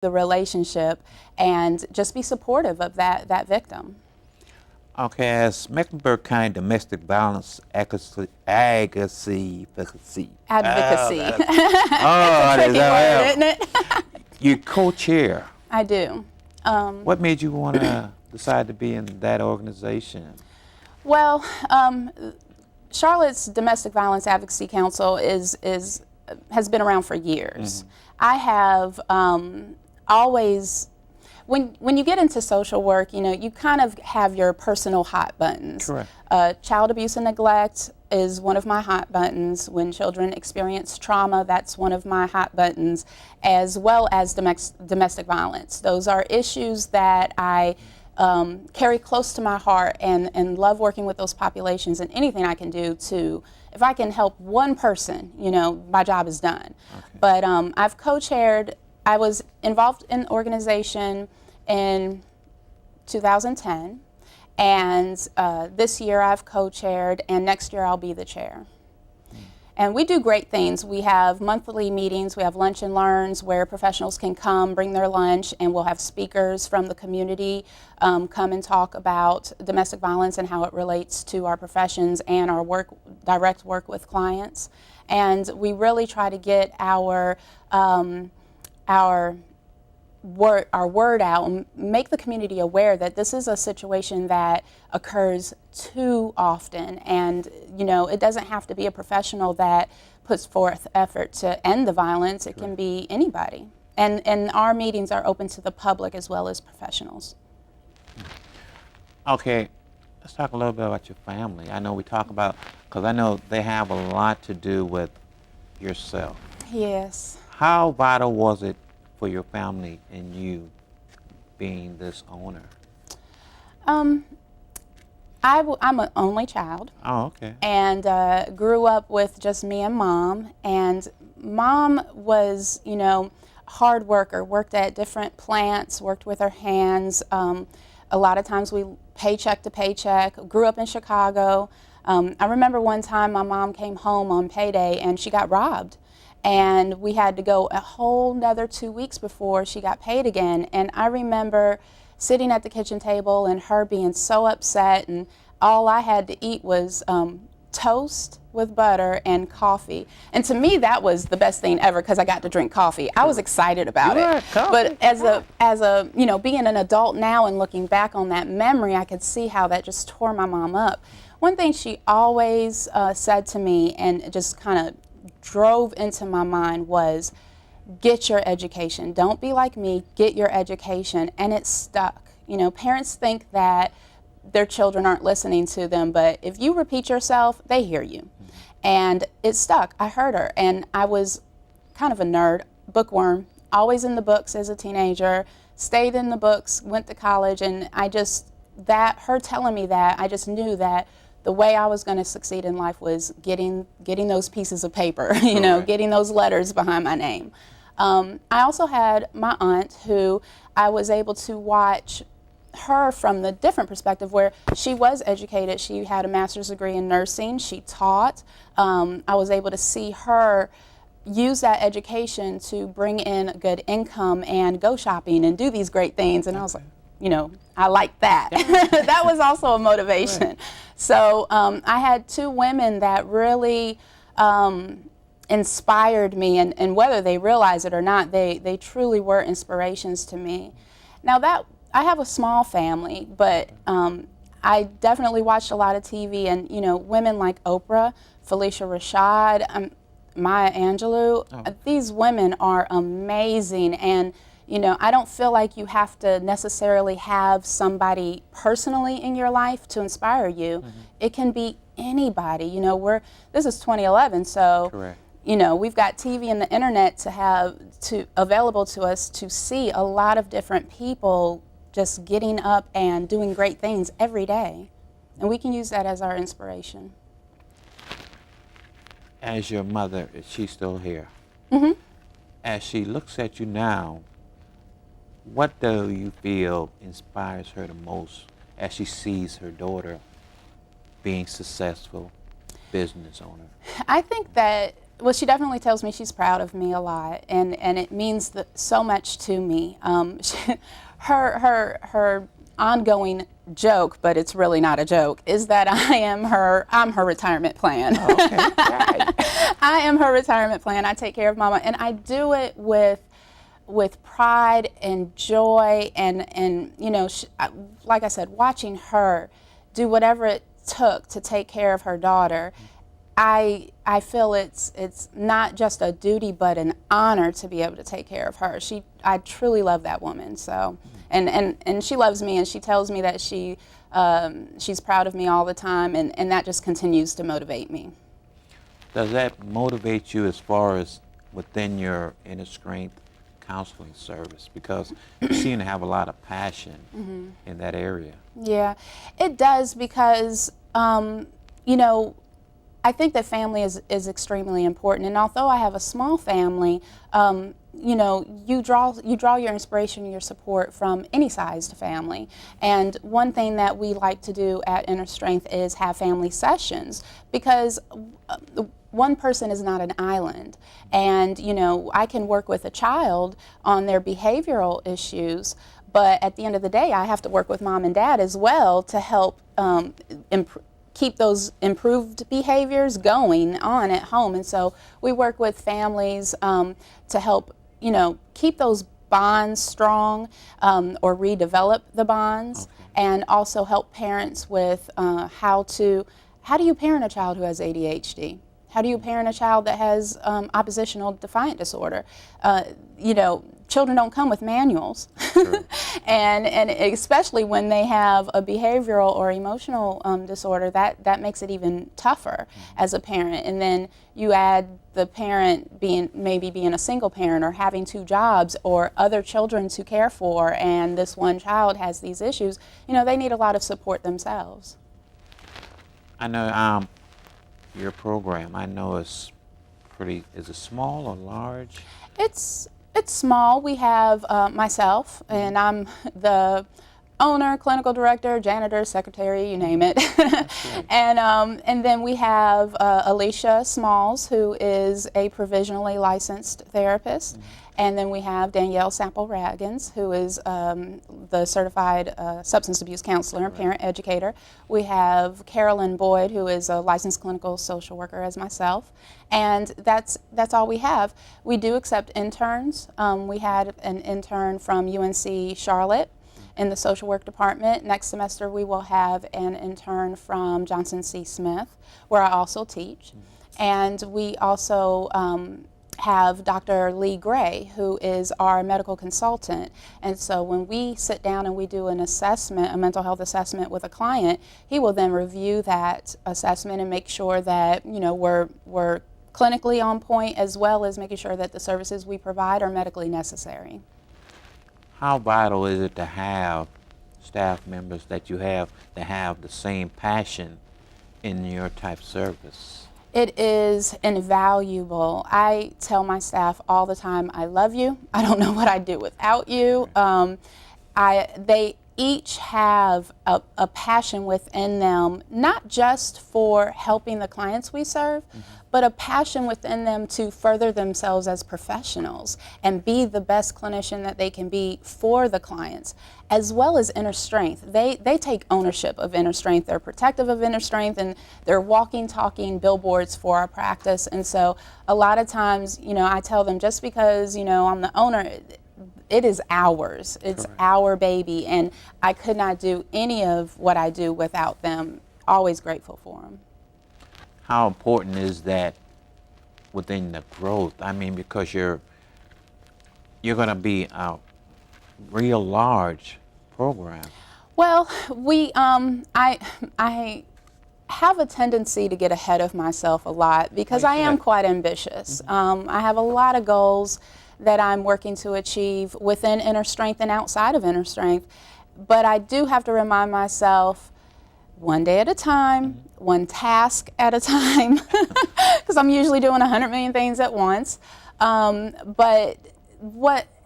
the relationship and just be supportive of that victim. Okay, as Mecklenburg County domestic violence advocacy. Advocacy. Oh, It's a tricky word, isn't it? you co-chair. I do. What made you want to decide to be in that organization? Well, Charlotte's Domestic Violence Advocacy Council has been around for years. I have always, when you get into social work, you kind of have your personal hot buttons. Correct. Child abuse and neglect is one of my hot buttons. When children experience trauma, that's one of my hot buttons, as well as domestic violence. Those are issues that I carry close to my heart and love working with those populations, and anything I can do to, if I can help one person, my job is done. Okay. But I've co-chaired, I was involved in the organization in 2010, and this year I've co-chaired, and next year I'll be the chair. And we do great things. We have monthly meetings, we have lunch and learns where professionals can come, bring their lunch, and we'll have speakers from the community come and talk about domestic violence and how it relates to our professions and our direct work with clients. And we really try to get our word out and make the community aware that this is a situation that occurs too often, and it doesn't have to be a professional that puts forth effort to end the violence. It can be anybody, and our meetings are open to the public as well as professionals. Okay, let's talk a little bit about your family. I know we talk about, because I know they have a lot to do with yourself. Yes. How vital was it for your family and you being this owner? I'm an only child. Oh, okay. And grew up with just me and Mom. And Mom was, hard worker, worked at different plants, worked with her hands. A lot of times we paycheck to paycheck, grew up in Chicago. I remember one time my mom came home on payday and she got robbed. And we had to go a whole nother 2 weeks before she got paid again. And I remember sitting at the kitchen table and her being so upset, and all I had to eat was toast with butter and coffee. And to me, that was the best thing ever because I got to drink coffee. I was excited about it. But as a being an adult now and looking back on that memory, I could see how that just tore my mom up. One thing she always said to me, and it just kind of drove into my mind, was get your education. Don't be like me, get your education. And it stuck. Parents think that their children aren't listening to them, but if you repeat yourself, they hear you. And it stuck. I heard her, and I was kind of a nerd, bookworm, always in the books as a teenager, stayed in the books, went to college, and her telling me that, I just knew that the way I was going to succeed in life was getting those pieces of paper, getting those letters behind my name. I also had my aunt, who I was able to watch her from the different perspective, where she was educated. She had a master's degree in nursing. She taught. I was able to see her use that education to bring in a good income and go shopping and do these great things. And I was like, I like that. That was also a motivation. Right. So I had two women that really inspired me, and whether they realize it or not, they truly were inspirations to me. Now that I have a small family, but I definitely watched a lot of TV, and women like Oprah, Felicia Rashad, Maya Angelou, these women are amazing, and I don't feel like you have to necessarily have somebody personally in your life to inspire you. Mm-hmm. It can be anybody. This is 2011, so correct. We've got TV and the internet available to us to see a lot of different people just getting up and doing great things every day, and we can use that as our inspiration. As your mother, is she still here? Mm-hmm. As she looks at you now, what do you feel inspires her the most as she sees her daughter being successful business owner? I think that Well, she definitely tells me she's proud of me a lot, and it means so much to me. Her ongoing joke, but it's really not a joke, is that I'm her retirement plan. Oh, okay. Right. I am her retirement plan. I take care of Mama, and I do it with pride and joy, and you know, like I said, watching her do whatever it took to take care of her daughter. I feel it's not just a duty but an honor to be able to take care of her. I truly love that woman. So, and she loves me, and she tells me that she's proud of me all the time, and that just continues to motivate me. Does that motivate you as far as within your inner strength counseling service? Because you seem to have a lot of passion in that area. Yeah, it does, because you know, I think that family is extremely important, and although I have a small family, you know, you draw your inspiration and your support from any sized family. And one thing that we like to do at Inner Strength is have family sessions, because one person is not an island, and you know, I can work with a child on their behavioral issues, but at the end of the day, I have to work with mom and dad as well to help keep those improved behaviors going on at home. And so we work with families to help, you know, keep those bonds strong, or redevelop the bonds, and also help parents with how do you parent a child who has ADHD? How do you parent a child that has oppositional defiant disorder? You know, children don't come with manuals. Sure. and especially when they have a behavioral or emotional disorder, that makes it even tougher as a parent. And then you add the parent maybe being a single parent or having two jobs or other children to care for, and this one child has these issues. You know, they need a lot of support themselves. I know your program, I know is it small or large? It's small. We have myself, and I'm the owner, clinical director, janitor, secretary, you name it. And then we have Alicia Smalls, who is a provisionally licensed therapist. And then we have Danielle Sample-Raggins, who is the certified substance abuse counselor and parent educator. We have Carolyn Boyd, who is a licensed clinical social worker as myself. And that's all we have. We do accept interns. We had an intern from UNC Charlotte in the social work department. Next semester we will have an intern from Johnson C. Smith, where I also teach. And we also have Dr. Lee Gray, who is our medical consultant. And so when we sit down and we do an assessment, a mental health assessment with a client, he will then review that assessment and make sure that, you know, we're clinically on point, as well as making sure that the services we provide are medically necessary. How vital is it to have staff members that you have that have the same passion in your type of service? It is invaluable. I tell my staff all the time, I love you. I don't know what I'd do without you. They each have a passion within them, not just for helping the clients we serve, but a passion within them to further themselves as professionals and be the best clinician that they can be for the clients, as well as Inner Strength. They take ownership of Inner Strength. They're protective of Inner Strength, and they're walking, talking billboards for our practice. And so a lot of times, you know, I tell them, just because, you know, I'm the owner, it is ours. It's Correct. Our baby, and I could not do any of what I do without them. Always grateful for them. How important is that within the growth? I mean, because you're going to be a real large program. Well, I have a tendency to get ahead of myself a lot, because I am quite ambitious. I have a lot of goals that I'm working to achieve within Inner Strength and outside of Inner Strength. But I do have to remind myself, one day at a time, one task at a time, because I'm usually doing 100 million things at once. But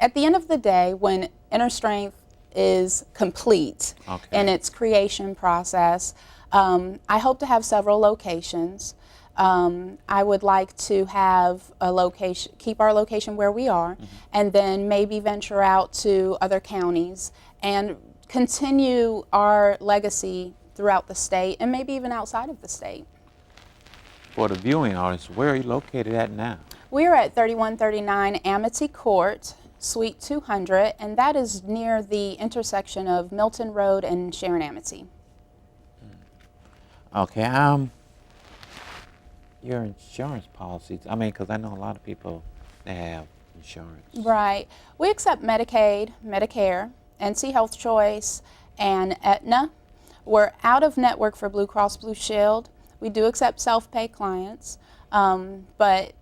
at the end of the day, when Inner Strength is complete in its creation process, I hope to have several locations. I would like to have a location, keep our location where we are, and then maybe venture out to other counties and continue our legacy throughout the state and maybe even outside of the state. For the viewing audience, where are you located at now? We are at 3139 Amity Court, Suite 200, and that is near the intersection of Milton Road and Sharon Amity. Okay, your insurance policies, I mean, because I know a lot of people that have insurance. Right. We accept Medicaid, Medicare, NC Health Choice, and Aetna. We're out of network for Blue Cross Blue Shield. We do accept self-pay clients, but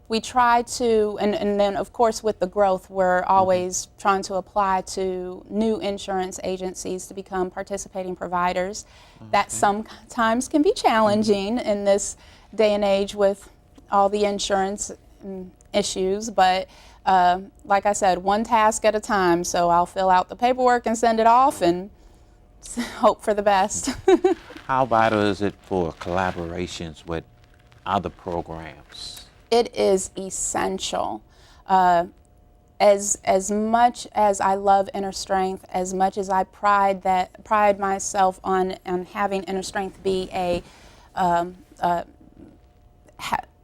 we try to, and then of course with the growth, we're always trying to apply to new insurance agencies to become participating providers. That sometimes can be challenging in this day and age with all the insurance issues, but like I said, one task at a time, so I'll fill out the paperwork and send it off and hope for the best. How vital is it for collaborations with other programs? It is essential. As much as I love Inner Strength, as much as I pride myself on having Inner Strength be a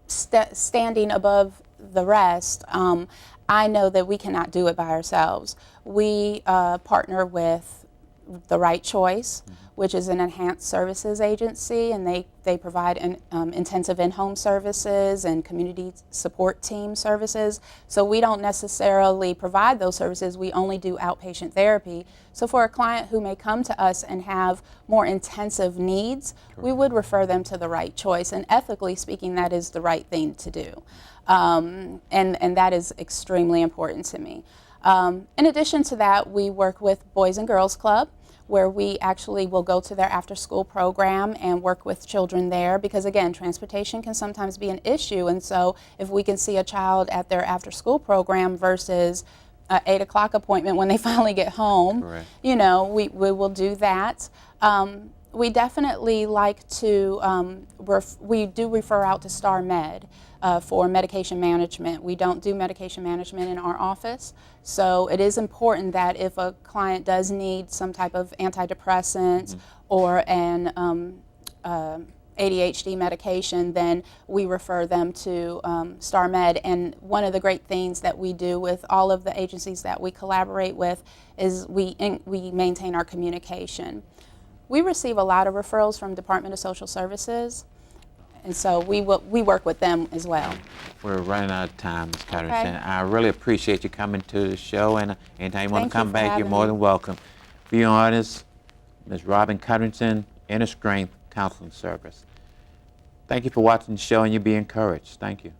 standing above the rest, I know that we cannot do it by ourselves. We partner with The Right Choice, which is an enhanced services agency, and they provide intensive in-home services and community support team services. So we don't necessarily provide those services, we only do outpatient therapy. So for a client who may come to us and have more intensive needs, we would refer them to The Right Choice, and ethically speaking, that is the right thing to do. And that is extremely important to me. In addition to that, we work with Boys and Girls Club, where we actually will go to their after-school program and work with children there, because again, transportation can sometimes be an issue, and so if we can see a child at their after-school program versus an 8 o'clock appointment when they finally get home, Correct. you know, we will do that. We definitely like to, we do refer out to Star Med for medication management. We don't do medication management in our office, so it is important that if a client does need some type of antidepressant or an ADHD medication, then we refer them to Star Med. And one of the great things that we do with all of the agencies that we collaborate with is we maintain our communication. We receive a lot of referrals from Department of Social Services, and so we work with them as well. We're running out of time, Ms. Codrington. Okay. I really appreciate you coming to the show, and anytime you want to Thank you come for back, you're having more me. than welcome. Viewing artist, Ms. Robyn Codrington, Inner Strength Counseling Service. Thank you for watching the show, and you be encouraged. Thank you.